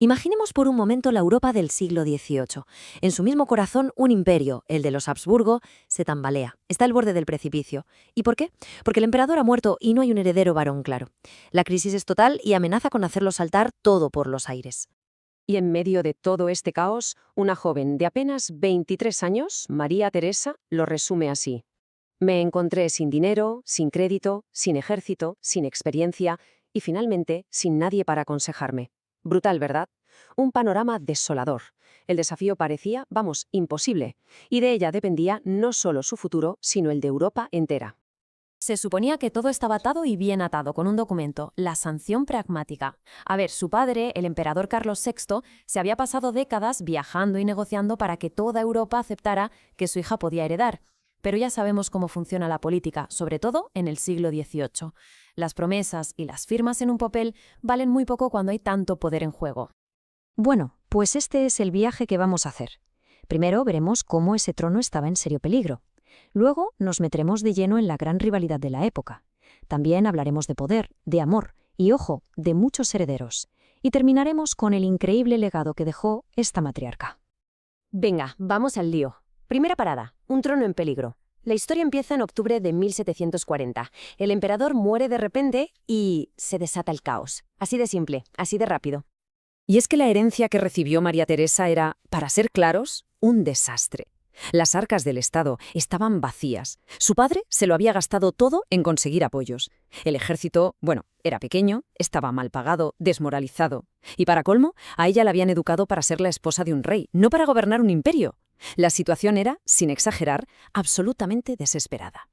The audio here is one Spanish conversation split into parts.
Imaginemos por un momento la Europa del siglo XVIII. En su mismo corazón, un imperio, el de los Habsburgo, se tambalea, está al borde del precipicio. ¿Y por qué? Porque el emperador ha muerto y no hay un heredero varón claro. La crisis es total y amenaza con hacerlo saltar todo por los aires. Y en medio de todo este caos, una joven de apenas 23 años, María Teresa, lo resume así. Me encontré sin dinero, sin crédito, sin ejército, sin experiencia y finalmente sin nadie para aconsejarme. Brutal, ¿verdad? Un panorama desolador. El desafío parecía, vamos, imposible, y de ella dependía no solo su futuro, sino el de Europa entera. Se suponía que todo estaba atado y bien atado con un documento, la sanción pragmática. A ver, su padre, el emperador Carlos VI, se había pasado décadas viajando y negociando para que toda Europa aceptara que su hija podía heredar. Pero ya sabemos cómo funciona la política, sobre todo en el siglo XVIII. Las promesas y las firmas en un papel valen muy poco cuando hay tanto poder en juego. Bueno, pues este es el viaje que vamos a hacer. Primero veremos cómo ese trono estaba en serio peligro. Luego nos meteremos de lleno en la gran rivalidad de la época. También hablaremos de poder, de amor y, ojo, de muchos herederos. Y terminaremos con el increíble legado que dejó esta matriarca. Venga, vamos al lío. Primera parada, un trono en peligro. La historia empieza en octubre de 1740. El emperador muere de repente y se desata el caos. Así de simple, así de rápido. Y es que la herencia que recibió María Teresa era, para ser claros, un desastre. Las arcas del Estado estaban vacías. Su padre se lo había gastado todo en conseguir apoyos. El ejército, bueno, era pequeño, estaba mal pagado, desmoralizado. Y para colmo, a ella la habían educado para ser la esposa de un rey, no para gobernar un imperio. La situación era, sin exagerar, absolutamente desesperada.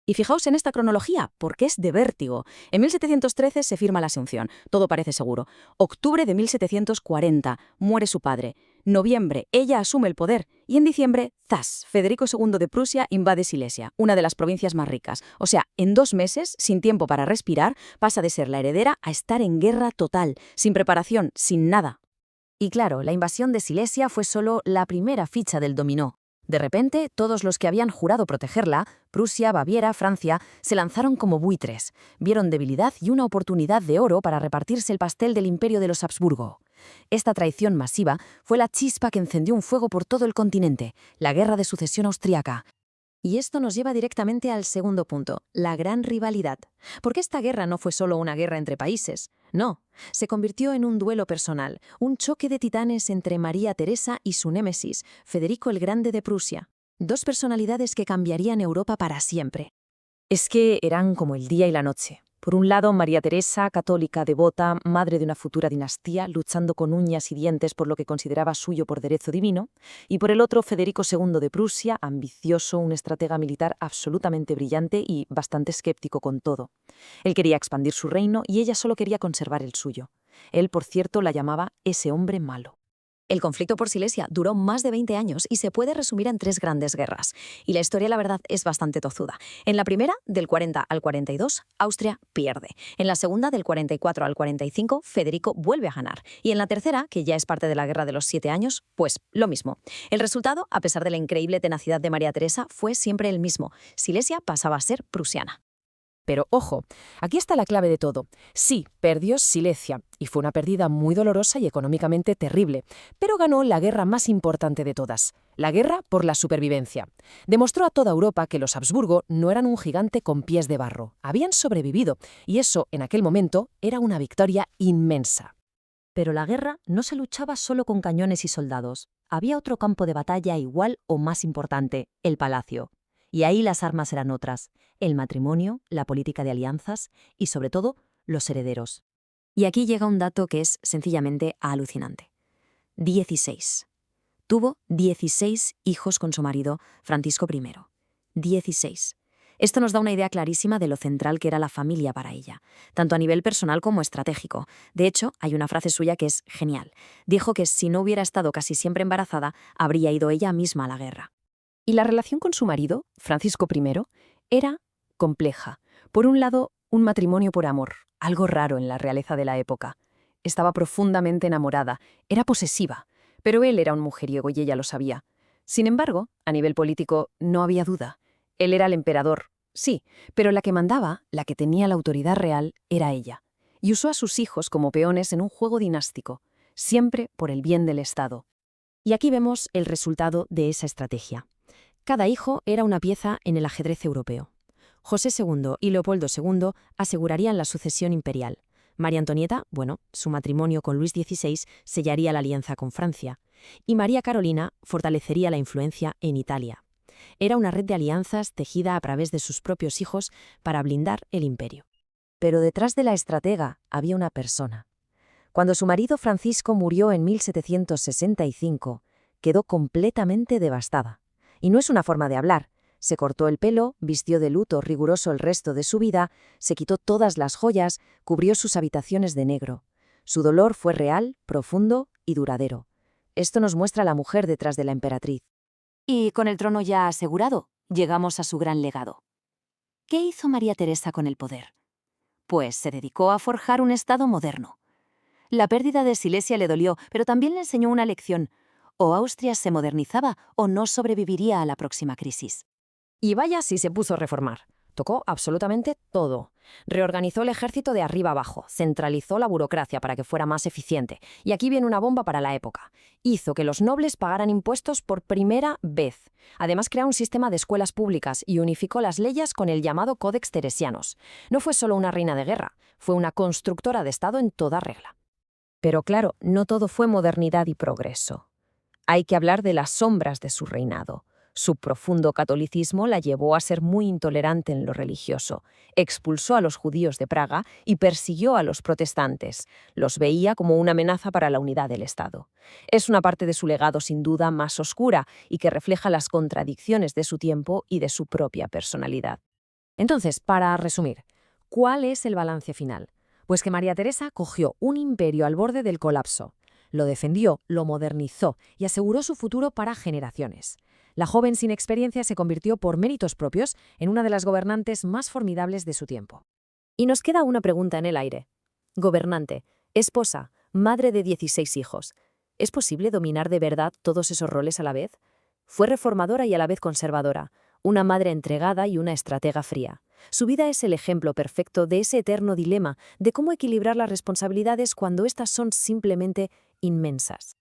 Y fijaos en esta cronología, porque es de vértigo. En 1713 se firma la Asunción, todo parece seguro. Octubre de 1740, muere su padre. Noviembre, ella asume el poder. Y en diciembre, ¡zas!, Federico II de Prusia invade Silesia, una de las provincias más ricas. O sea, en 2 meses, sin tiempo para respirar, pasa de ser la heredera a estar en guerra total, sin preparación, sin nada. Y claro, la invasión de Silesia fue solo la primera ficha del dominó. De repente, todos los que habían jurado protegerla, Prusia, Baviera, Francia, se lanzaron como buitres. Vieron debilidad y una oportunidad de oro para repartirse el pastel del imperio de los Habsburgo. Esta traición masiva fue la chispa que encendió un fuego por todo el continente, la Guerra de Sucesión Austriaca. Y esto nos lleva directamente al segundo punto, la gran rivalidad. Porque esta guerra no fue solo una guerra entre países. No, se convirtió en un duelo personal, un choque de titanes entre María Teresa y su némesis, Federico el Grande de Prusia. 2 personalidades que cambiarían Europa para siempre. Es que eran como el día y la noche. Por un lado, María Teresa, católica, devota, madre de una futura dinastía, luchando con uñas y dientes por lo que consideraba suyo por derecho divino, y por el otro, Federico II de Prusia, ambicioso, un estratega militar absolutamente brillante y bastante escéptico con todo. Él quería expandir su reino y ella solo quería conservar el suyo. Él, por cierto, la llamaba ese hombre malo. El conflicto por Silesia duró más de 20 años y se puede resumir en 3 grandes guerras. Y la historia, la verdad, es bastante tozuda. En la primera, del 40 al 42, Austria pierde. En la segunda, del 44 al 45, Federico vuelve a ganar. Y en la tercera, que ya es parte de la Guerra de los 7 años, pues lo mismo. El resultado, a pesar de la increíble tenacidad de María Teresa, fue siempre el mismo. Silesia pasaba a ser prusiana. Pero ojo, aquí está la clave de todo. Sí, perdió Silesia, y fue una pérdida muy dolorosa y económicamente terrible, pero ganó la guerra más importante de todas, la guerra por la supervivencia. Demostró a toda Europa que los Habsburgo no eran un gigante con pies de barro, habían sobrevivido, y eso, en aquel momento, era una victoria inmensa. Pero la guerra no se luchaba solo con cañones y soldados. Había otro campo de batalla igual o más importante, el palacio. Y ahí las armas eran otras, el matrimonio, la política de alianzas y, sobre todo, los herederos. Y aquí llega un dato que es sencillamente alucinante. 16. Tuvo 16 hijos con su marido, Francisco I. 16. Esto nos da una idea clarísima de lo central que era la familia para ella, tanto a nivel personal como estratégico. De hecho, hay una frase suya que es genial. Dijo que si no hubiera estado casi siempre embarazada, habría ido ella misma a la guerra. Y la relación con su marido, Francisco I, era compleja. Por un lado, un matrimonio por amor, algo raro en la realeza de la época. Estaba profundamente enamorada, era posesiva, pero él era un mujeriego y ella lo sabía. Sin embargo, a nivel político no había duda. Él era el emperador, sí, pero la que mandaba, la que tenía la autoridad real, era ella. Y usó a sus hijos como peones en un juego dinástico. siempre por el bien del Estado. Y aquí vemos el resultado de esa estrategia. Cada hijo era una pieza en el ajedrez europeo. José II y Leopoldo II asegurarían la sucesión imperial. María Antonieta, su matrimonio con Luis XVI sellaría la alianza con Francia. Y María Carolina fortalecería la influencia en Italia. Era una red de alianzas tejida a través de sus propios hijos para blindar el imperio. Pero detrás de la estratega había una persona. Cuando su marido Francisco murió en 1765, quedó completamente devastada. Y no es una forma de hablar. Se cortó el pelo, vistió de luto riguroso el resto de su vida, se quitó todas las joyas, cubrió sus habitaciones de negro. Su dolor fue real, profundo y duradero. Esto nos muestra a la mujer detrás de la emperatriz. Y con el trono ya asegurado, llegamos a su gran legado. ¿Qué hizo María Teresa con el poder? Pues se dedicó a forjar un Estado moderno. La pérdida de Silesia le dolió, pero también le enseñó una lección. O Austria se modernizaba o no sobreviviría a la próxima crisis. Y vaya si se puso a reformar. Tocó absolutamente todo. Reorganizó el ejército de arriba abajo, centralizó la burocracia para que fuera más eficiente. Y aquí viene una bomba para la época. Hizo que los nobles pagaran impuestos por primera vez. Además creó un sistema de escuelas públicas y unificó las leyes con el llamado Codex Teresianos. No fue solo una reina de guerra, fue una constructora de Estado en toda regla. Pero claro, no todo fue modernidad y progreso. Hay que hablar de las sombras de su reinado. Su profundo catolicismo la llevó a ser muy intolerante en lo religioso. Expulsó a los judíos de Praga y persiguió a los protestantes. Los veía como una amenaza para la unidad del Estado. Es una parte de su legado sin duda más oscura y que refleja las contradicciones de su tiempo y de su propia personalidad. Entonces, para resumir, ¿cuál es el balance final? Pues que María Teresa cogió un imperio al borde del colapso. Lo defendió, lo modernizó y aseguró su futuro para generaciones. La joven sin experiencia se convirtió por méritos propios en una de las gobernantes más formidables de su tiempo. Y nos queda una pregunta en el aire. Gobernante, esposa, madre de 16 hijos. ¿Es posible dominar de verdad todos esos roles a la vez? Fue reformadora y a la vez conservadora, una madre entregada y una estratega fría. Su vida es el ejemplo perfecto de ese eterno dilema de cómo equilibrar las responsabilidades cuando éstas son simplemente inmensas.